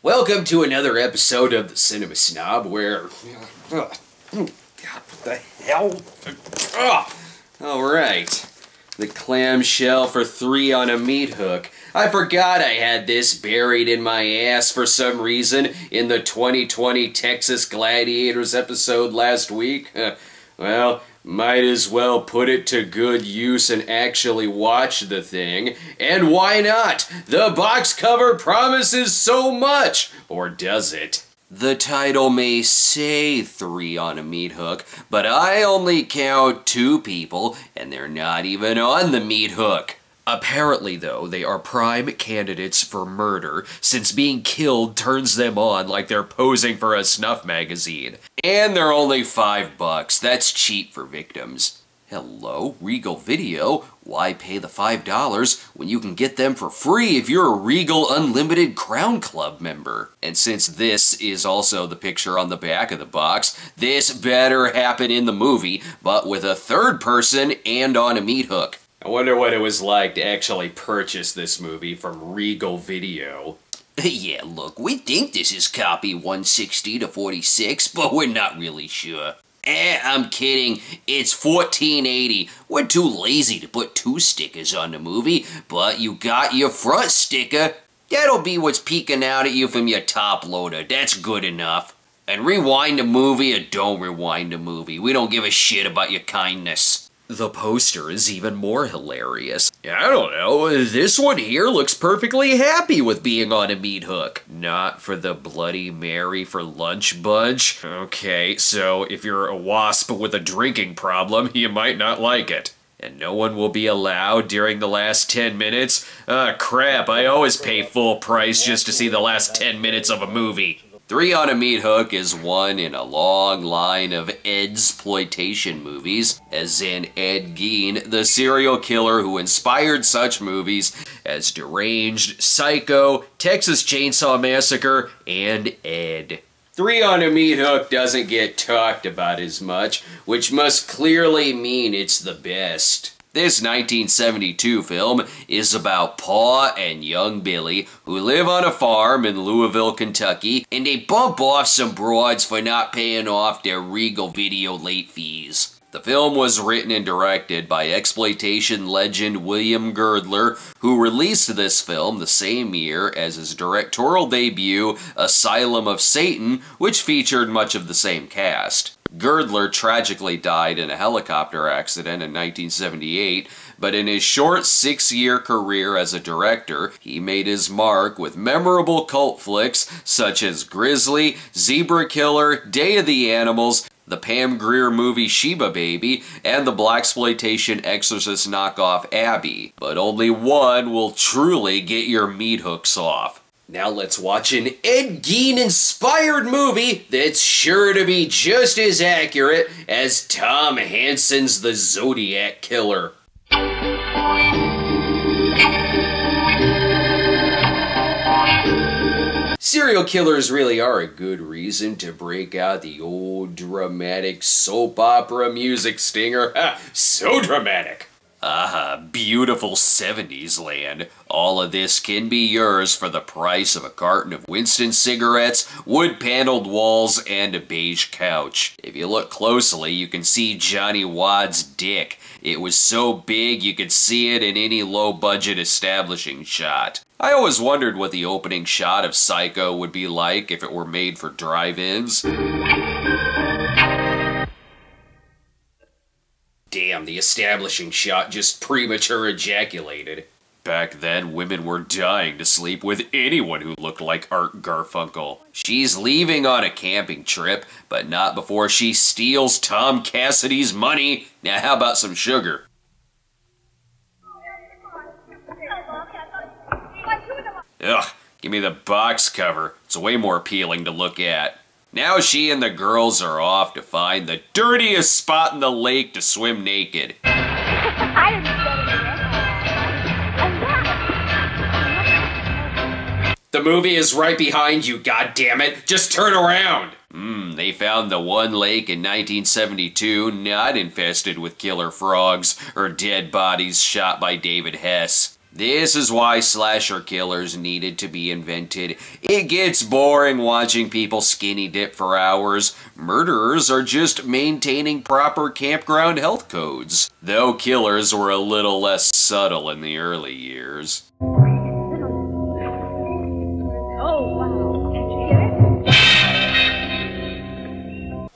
Welcome to another episode of the Cinema Snob where... God, what the hell? Alright. The clamshell for 3 on a Meathook. I forgot I had this buried in my ass for some reason in the 2020 Texas Gladiators episode last week. Well, might as well put it to good use and actually watch the thing. And why not? The box cover promises so much! Or does it? The title may say 3 on a Meathook, but I only count 2 people, and they're not even on the Meathook. Apparently, though, they are prime candidates for murder, since being killed turns them on like they're posing for a snuff magazine. And they're only $5. That's cheap for victims. Hello, Regal Video. Why pay the $5 when you can get them for free if you're a Regal Unlimited Crown Club member? And since this is also the picture on the back of the box, this better happen in the movie, but with a third person and on a Meathook. I wonder what it was like to actually purchase this movie from Regal Video. Yeah, look, we think this is copy 160 to 46, but we're not really sure. I'm kidding. It's 1480. We're too lazy to put 2 stickers on the movie, but you got your front sticker. That'll be what's peeking out at you from your top loader. That's good enough. And rewind the movie or don't rewind the movie. We don't give a shit about your kindness. The poster is even more hilarious. I don't know, this one here looks perfectly happy with being on a Meathook. Not for the Bloody Mary for lunch bunch. Okay, so if you're a wasp with a drinking problem, you might not like it. And no one will be allowed during the last 10 minutes? Ah, crap, I always pay full price just to see the last 10 minutes of a movie. 3 on a Meathook is one in a long line of Edsploitation movies, as in Ed Gein, the serial killer who inspired such movies as Deranged, Psycho, Texas Chainsaw Massacre, and Ed. 3 on a Meathook doesn't get talked about as much, which must clearly mean it's the best. This 1972 film is about Pa and young Billy, who live on a farm in Louisville, Kentucky, and they bump off some broads for not paying off their Regal Video late fees. The film was written and directed by exploitation legend William Girdler, who released this film the same year as his directorial debut, Asylum of Satan, which featured much of the same cast. Girdler tragically died in a helicopter accident in 1978, but in his short 6-year career as a director, he made his mark with memorable cult flicks such as Grizzly, Zebra Killer, Day of the Animals, the Pam Grier movie Sheba Baby, and the blaxploitation Exorcist knockoff Abby. But only one will truly get your Meathooks off. Now let's watch an Ed Gein-inspired movie that's sure to be just as accurate as Tom Hansen's The Zodiac Killer. Serial killers really are a good reason to break out the old dramatic soap opera music stinger. Ha! So dramatic! Beautiful 70s land. All of this can be yours for the price of a carton of Winston cigarettes, wood-paneled walls, and a beige couch. If you look closely, you can see Johnny Wad's dick. It was so big you could see it in any low-budget establishing shot. I always wondered what the opening shot of Psycho would be like if it were made for drive-ins. Damn, the establishing shot just premature ejaculated. Back then, women were dying to sleep with anyone who looked like Art Garfunkel. She's leaving on a camping trip, but not before she steals Tom Cassidy's money. Now how about some sugar? Ugh, give me the box cover. It's way more appealing to look at. Now she and the girls are off to find the dirtiest spot in the lake to swim naked. The movie is right behind you, goddammit! Just turn around! They found the one lake in 1972 not infested with killer frogs or dead bodies shot by David Hess. This is why slasher killers needed to be invented. It gets boring watching people skinny dip for hours. Murderers are just maintaining proper campground health codes. Though killers were a little less subtle in the early years.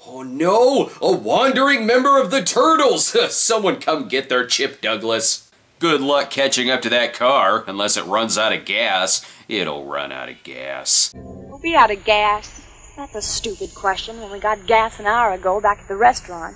Oh no! A wandering member of the Turtles! Someone come get their Chip Douglas. Good luck catching up to that car, unless it runs out of gas. It'll run out of gas. We'll be out of gas. That's a stupid question when we got gas an hour ago back at the restaurant.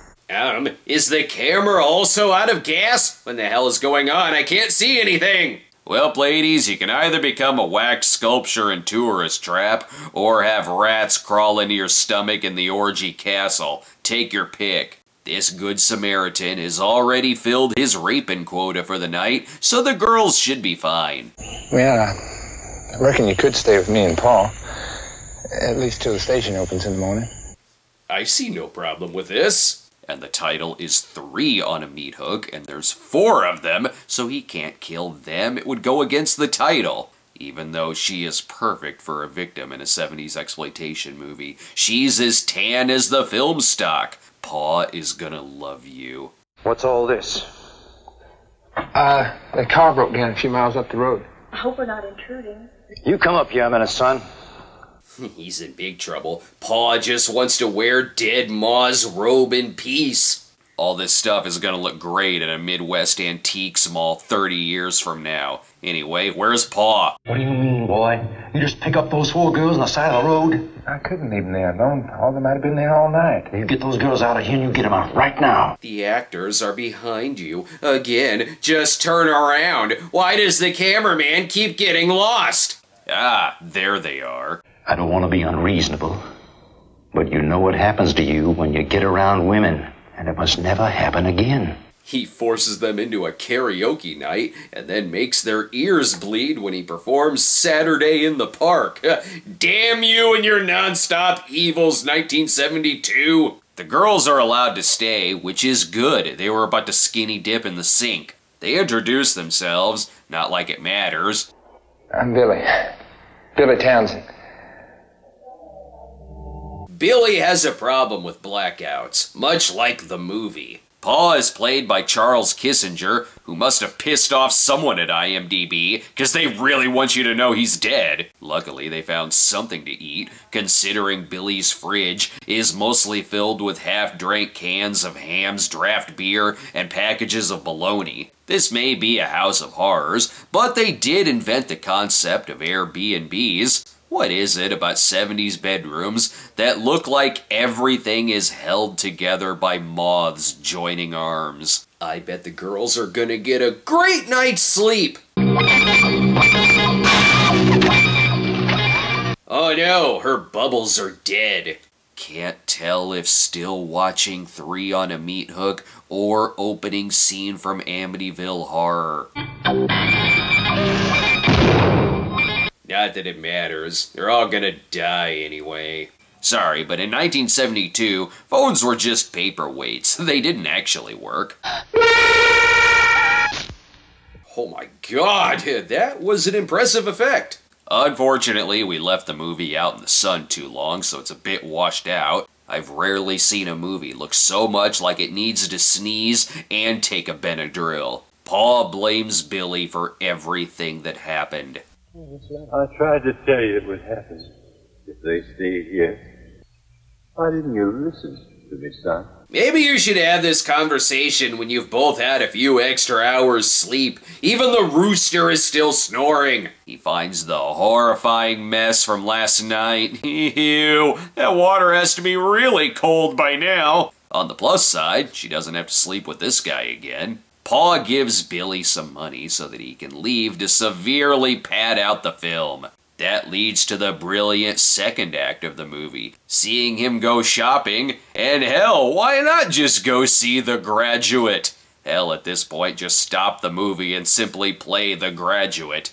Is the camera also out of gas? What the hell is going on? I can't see anything! Well, ladies, you can either become a wax sculpture and tourist trap, or have rats crawl into your stomach in the orgy castle. Take your pick. This good Samaritan has already filled his raping quota for the night, so the girls should be fine. Yeah, I reckon you could stay with me and Paul. At least till the station opens in the morning. I see no problem with this. And the title is 3 on a meat hook, and there's 4 of them, so he can't kill them. It would go against the title. Even though she is perfect for a victim in a 70s exploitation movie. She's as tan as the film stock. Pa is gonna love you. What's all this? The car broke down a few miles up the road. I hope we're not intruding. You come up here, minute, son. He's in big trouble. Pa just wants to wear dead Ma's robe in peace. All this stuff is gonna look great in a Midwest antiques mall 30 years from now. Anyway, where's Pa? What do you mean, boy? You just pick up those 4 girls on the side of the road? I couldn't leave them there alone. All of them might have been there all night. You get those girls out of here and you get them out right now. The actors are behind you. Again, just turn around. Why does the cameraman keep getting lost? Ah, there they are. I don't want to be unreasonable, but you know what happens to you when you get around women, and it must never happen again. He forces them into a karaoke night and then makes their ears bleed when he performs Saturday in the Park. Damn you and your nonstop evils, 1972. The girls are allowed to stay, which is good. They were about to skinny dip in the sink. They introduce themselves, not like it matters. I'm Billy. Billy Townsend. Billy has a problem with blackouts, much like the movie. Pa is played by Charles Kissinger, who must have pissed off someone at IMDb, because they really want you to know he's dead. Luckily, they found something to eat, considering Billy's fridge is mostly filled with half-drank cans of Ham's draft beer and packages of bologna. This may be a house of horrors, but they did invent the concept of Airbnbs. What is it about 70s bedrooms that look like everything is held together by moths joining arms? I bet the girls are gonna get a great night's sleep! Oh no, her bubbles are dead. Can't tell if still watching 3 on a meat hook or opening scene from Amityville Horror. Not that it matters. They're all gonna die anyway. Sorry, but in 1972, phones were just paperweights. They didn't actually work. Oh my god, that was an impressive effect. Unfortunately, we left the movie out in the sun too long, so it's a bit washed out. I've rarely seen a movie look so much like it needs to sneeze and take a Benadryl. Pa blames Billy for everything that happened. I tried to tell you it would happen if they stayed here. Why didn't you listen to me, son? Maybe you should have this conversation when you've both had a few extra hours sleep. Even the rooster is still snoring. He finds the horrifying mess from last night. Ew, that water has to be really cold by now. On the plus side, she doesn't have to sleep with this guy again. Pa gives Billy some money so that he can leave to severely pad out the film. That leads to the brilliant second act of the movie, seeing him go shopping, and hell, why not just go see The Graduate? Hell, at this point, just stop the movie and simply play The Graduate.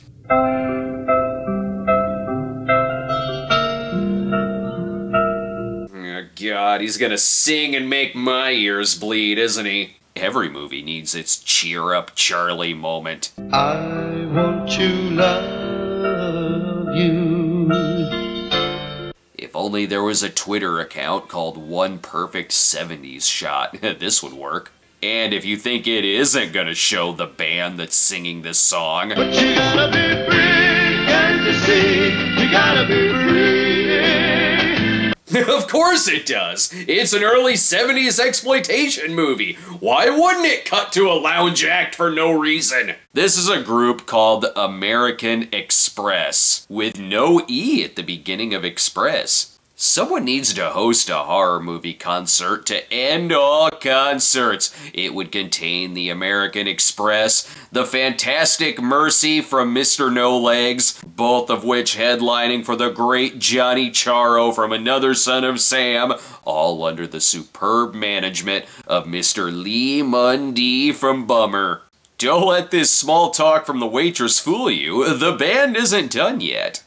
Oh God, he's gonna sing and make my ears bleed, isn't he? Every movie needs its cheer-up Charlie moment. I want to love you. If only there was a Twitter account called One Perfect 70s Shot. This would work. And if you think it isn't gonna show the band that's singing this song... But you gotta be free, can't you see? You gotta be free. Of course it does! It's an early 70s exploitation movie. Why wouldn't it cut to a lounge act for no reason? This is a group called American Express, with no E at the beginning of Express. Someone needs to host a horror movie concert to end all concerts. It would contain the American Express, the Fantastic Mercy from Mr. No Legs, both of which headlining for the great Johnny Charo from Another Son of Sam, all under the superb management of Mr. Lee Mundy from Bummer. Don't let this small talk from the waitress fool you. The band isn't done yet.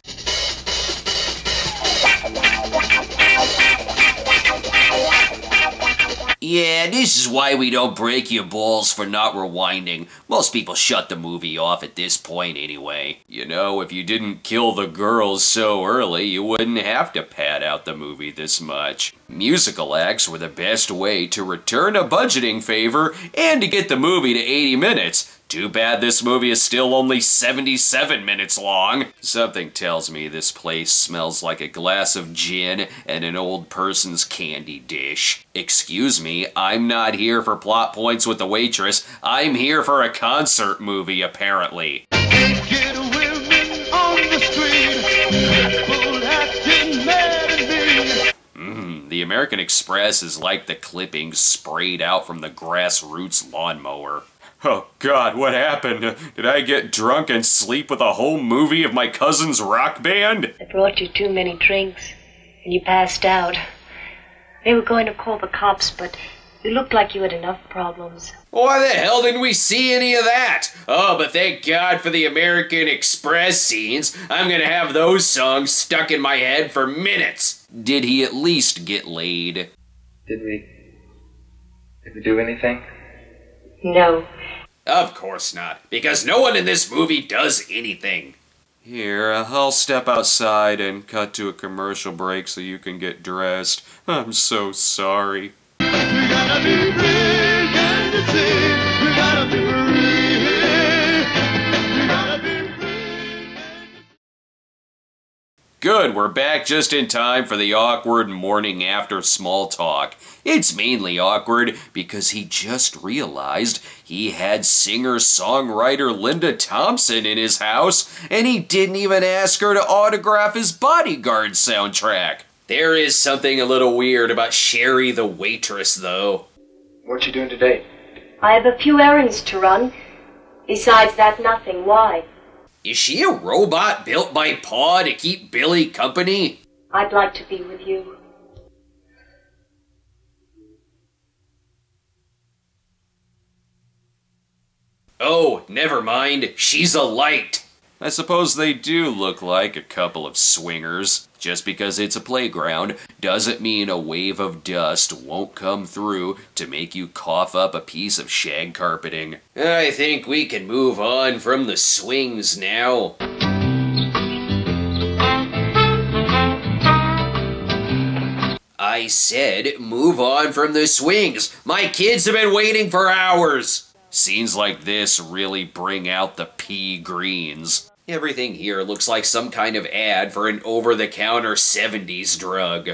Yeah, this is why we don't break your balls for not rewinding. Most people shut the movie off at this point anyway. You know, if you didn't kill the girls so early, you wouldn't have to pad out the movie this much. Musical acts were the best way to return a budgeting favor and to get the movie to 80 minutes. Too bad this movie is still only 77 minutes long. Something tells me this place smells like a glass of gin and an old person's candy dish. Excuse me, I'm not here for plot points with the waitress. I'm here for a concert movie, apparently. Get women on the street, people acting mad at me. The American Express is like the clippings sprayed out from the grassroots lawnmower. Oh God, what happened? Did I get drunk and sleep with a whole movie of my cousin's rock band? I brought you too many drinks, and you passed out. They were going to call the cops, but you looked like you had enough problems. Why the hell didn't we see any of that? Oh, but thank God for the American Express scenes. I'm gonna have those songs stuck in my head for minutes. Did he at least get laid? Did we do anything? No. Of course not, because no one in this movie does anything. Here, I'll step outside and cut to a commercial break so you can get dressed. I'm so sorry. We gotta be free, can't you see? We gotta be free. We gotta be free. Good, we're back just in time for the awkward morning after small talk. It's mainly awkward because he just realized he had singer-songwriter Linda Thompson in his house, and he didn't even ask her to autograph his Bodyguard soundtrack. There is something a little weird about Sheree the waitress, though. What you doing today? I have a few errands to run. Besides that, nothing. Why? Is she a robot built by Pa to keep Billy company? I'd like to be with you. Oh, never mind. She's a light. I suppose they do look like a couple of swingers. Just because it's a playground doesn't mean a wave of dust won't come through to make you cough up a piece of shag carpeting. I think we can move on from the swings now. I said move on from the swings. My kids have been waiting for hours. Scenes like this really bring out the pea greens. Everything here looks like some kind of ad for an over-the-counter 70s drug.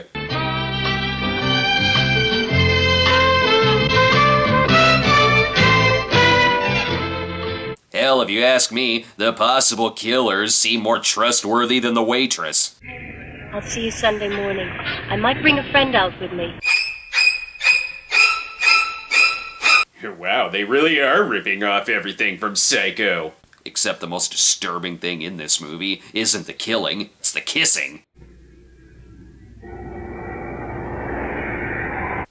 Hell, if you ask me, the possible killers seem more trustworthy than the waitress. I'll see you Sunday morning. I might bring a friend out with me. Wow, they really are ripping off everything from Psycho. Except the most disturbing thing in this movie isn't the killing, it's the kissing.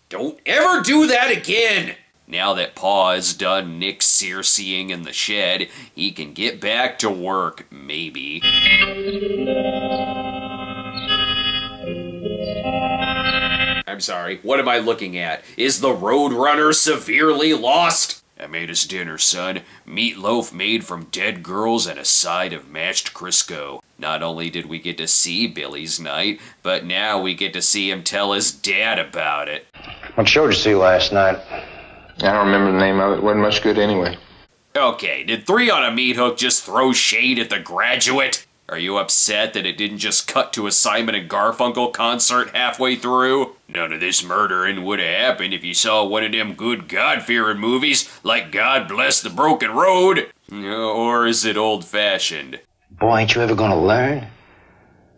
Don't ever do that again! Now that Pa is done Nick Searcying in the shed, he can get back to work, maybe. I'm sorry, what am I looking at? Is the Roadrunner severely lost? I made us dinner, son. Meatloaf made from dead girls and a side of mashed Crisco. Not only did we get to see Billy's night, but now we get to see him tell his dad about it. What show did you see last night? I don't remember the name of it. Wasn't much good anyway. Okay, did 3 on a Meathook just throw shade at The Graduate? Are you upset that it didn't just cut to a Simon and Garfunkel concert halfway through? None of this murdering would have happened if you saw one of them good God-fearing movies like God Bless the Broken Road. Or is it old-fashioned? Boy, ain't you ever gonna learn?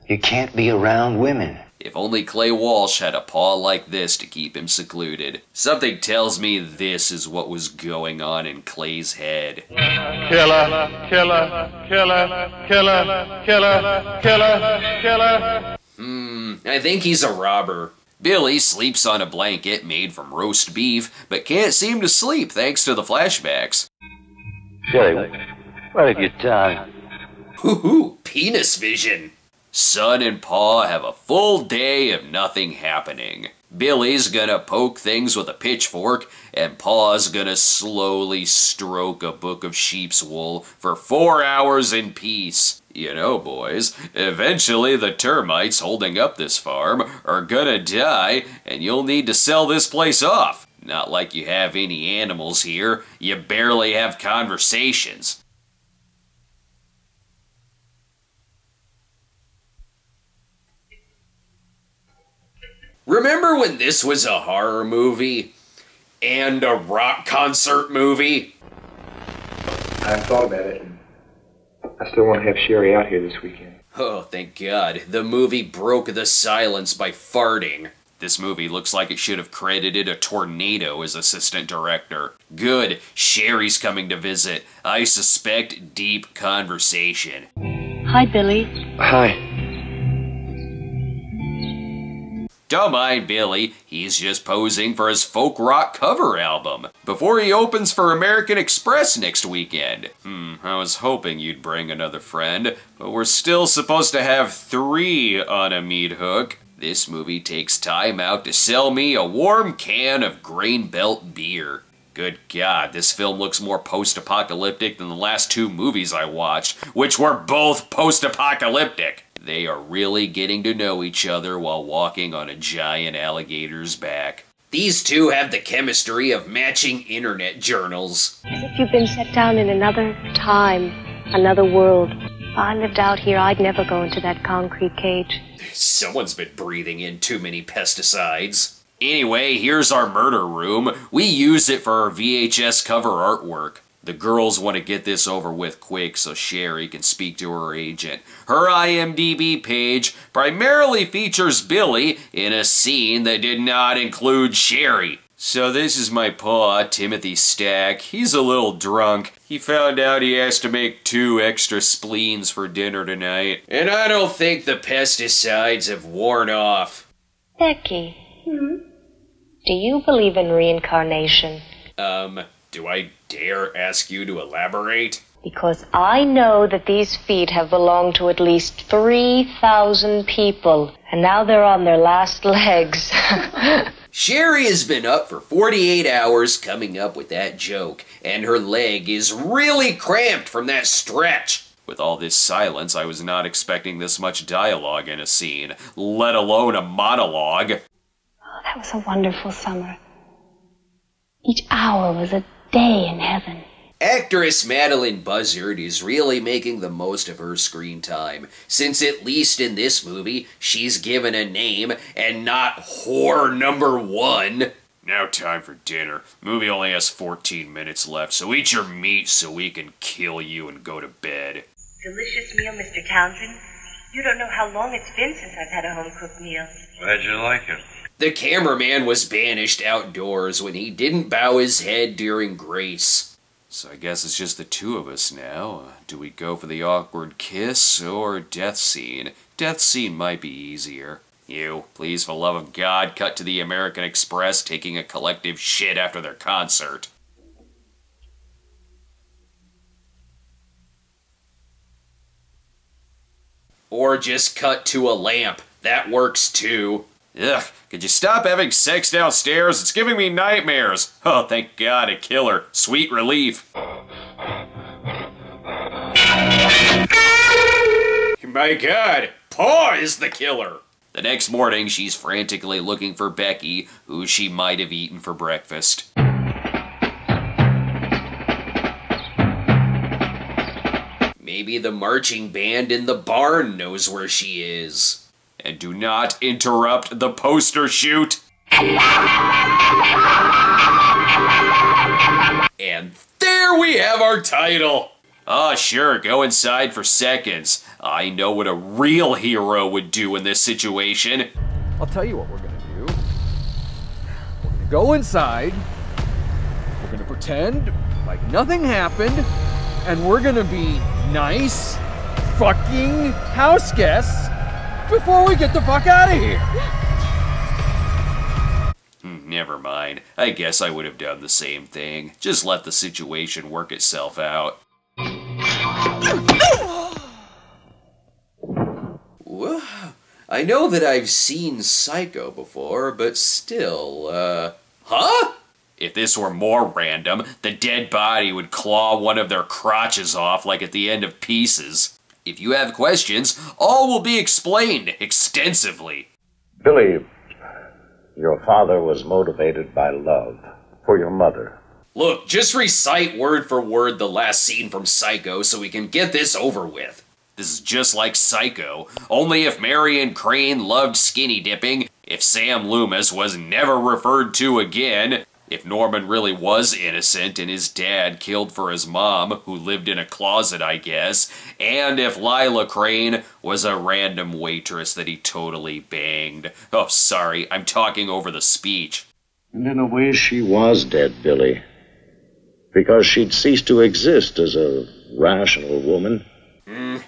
You can't be around women. If only Clay Walsh had a paw like this to keep him secluded. Something tells me this is what was going on in Clay's head. Killer, killer, killer, killer, killer, killer, killer. I think he's a robber. Billy sleeps on a blanket made from roast beef, but can't seem to sleep thanks to the flashbacks. Billy, what have you done? Hoo-hoo, penis vision. Son and Pa have a full day of nothing happening. Billy's gonna poke things with a pitchfork, and Pa's gonna slowly stroke a book of sheep's wool for 4 hours in peace. You know, boys, eventually the termites holding up this farm are gonna die, and you'll need to sell this place off. Not like you have any animals here, you barely have conversations. Remember when this was a horror movie? And a rock concert movie? I've thought about it. I still want to have Sheree out here this weekend. Oh, thank God. The movie broke the silence by farting. This movie looks like it should have credited a tornado as assistant director. Good, Sheree's coming to visit. I suspect deep conversation. Hi, Billy. Hi. Don't mind Billy, he's just posing for his folk rock cover album before he opens for American Express next weekend. I was hoping you'd bring another friend, but we're still supposed to have 3 on a Meathook. This movie takes time out to sell me a warm can of Grain Belt beer. Good God, this film looks more post-apocalyptic than the last 2 movies I watched, which were both post-apocalyptic. They are really getting to know each other while walking on a giant alligator's back. These two have the chemistry of matching internet journals. As if you've been set down in another time, another world. If I lived out here, I'd never go into that concrete cage. Someone's been breathing in too many pesticides. Anyway, here's our murder room. We use it for our VHS cover artwork. The girls want to get this over with quick so Sheree can speak to her agent. Her IMDb page primarily features Billy in a scene that did not include Sheree. So this is my pa, Timothy Stack. He's a little drunk. He found out he has to make 2 extra spleens for dinner tonight. And I don't think the pesticides have worn off. Becky, do you believe in reincarnation? Do I dare ask you to elaborate? Because I know that these feet have belonged to at least 3,000 people, and now they're on their last legs. Sheree has been up for 48 hours coming up with that joke, and her leg is really cramped from that stretch. With all this silence, I was not expecting this much dialogue in a scene, let alone a monologue. Oh, that was a wonderful summer. Each hour was a day in heaven. Actress Madeline Buzzard is really making the most of her screen time, since at least in this movie, she's given a name and not whore number 1. Now time for dinner. Movie only has 14 minutes left, so eat your meat so we can kill you and go to bed. Delicious meal, Mr. Townsend. You don't know how long it's been since I've had a home-cooked meal. Glad you like it. The cameraman was banished outdoors when he didn't bow his head during grace. So I guess it's just the 2 of us now. Do we go for the awkward kiss or death scene? Death scene might be easier. You, please for the love of God, cut to the American Express taking a collective shit after their concert. Or just cut to a lamp. That works too. Ugh, could you stop having sex downstairs? It's giving me nightmares. Oh, thank God, a killer. Sweet relief. My God, Paw is the killer. The next morning, she's frantically looking for Becky, who she might have eaten for breakfast. Maybe the marching band in the barn knows where she is. And do not interrupt the poster shoot. And there we have our title. Ah, sure, go inside for seconds. I know what a real hero would do in this situation. I'll tell you what we're gonna do. We're gonna go inside, we're gonna pretend like nothing happened, and we're gonna be nice fucking house guests before we get the fuck out of here. Never mind. I guess I would have done the same thing. Just let the situation work itself out. Whoa. I know that I've seen Psycho before, but still, huh? If this were more random, the dead body would claw one of their crotches off like at the end of Pieces. If you have questions, all will be explained extensively. Billy, your father was motivated by love for your mother. Look, just recite word for word the last scene from Psycho so we can get this over with. This is just like Psycho, only if Marion Crane loved skinny dipping, if Sam Loomis was never referred to again, if Norman really was innocent and his dad killed for his mom, who lived in a closet, I guess, and if Lila Crane was a random waitress that he totally banged. Oh, sorry, I'm talking over the speech. And in a way, she was dead, Billy. Because she'd ceased to exist as a rational woman.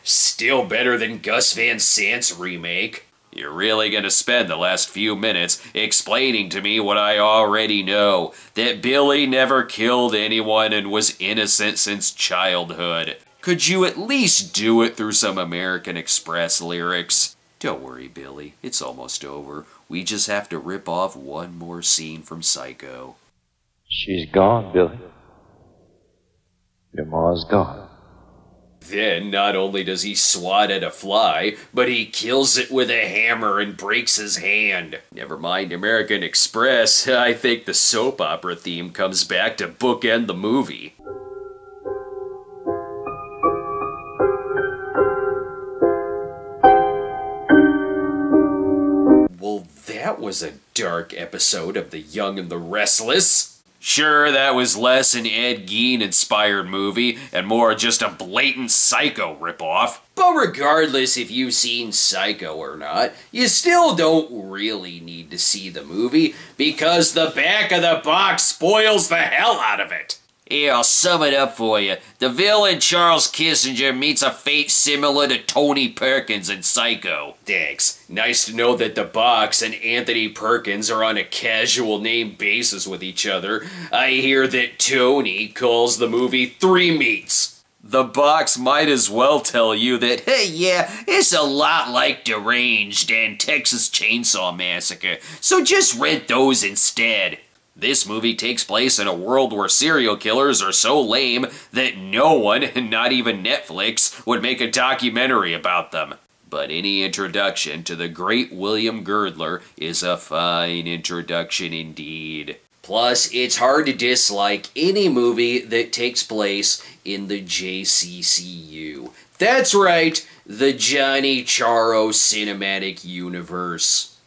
Still better than Gus Van Sant's remake. You're really gonna spend the last few minutes explaining to me what I already know, that Billy never killed anyone and was innocent since childhood. Could you at least do it through some American Express lyrics? Don't worry, Billy, it's almost over. We just have to rip off one more scene from Psycho. She's gone, Billy. Your ma's gone. Then, not only does he swat at a fly, but he kills it with a hammer and breaks his hand. Never mind American Express, I think the soap opera theme comes back to bookend the movie. Well, that was a dark episode of The Young and the Restless. Sure, that was less an Ed Gein-inspired movie and more just a blatant Psycho ripoff. But regardless if you've seen Psycho or not, you still don't really need to see the movie because the back of the box spoils the hell out of it. Here, I'll sum it up for you. The villain Charles Kissinger meets a fate similar to Tony Perkins in Psycho. Thanks. Nice to know that the box and Anthony Perkins are on a casual name basis with each other. I hear that Tony calls the movie Three Meats. The box might as well tell you that, hey, yeah, it's a lot like Deranged and Texas Chainsaw Massacre, so just rent those instead. This movie takes place in a world where serial killers are so lame that no one, not even Netflix, would make a documentary about them. But any introduction to the great William Girdler is a fine introduction indeed. Plus, it's hard to dislike any movie that takes place in the JCCU. That's right, the Johnny Charo Cinematic Universe.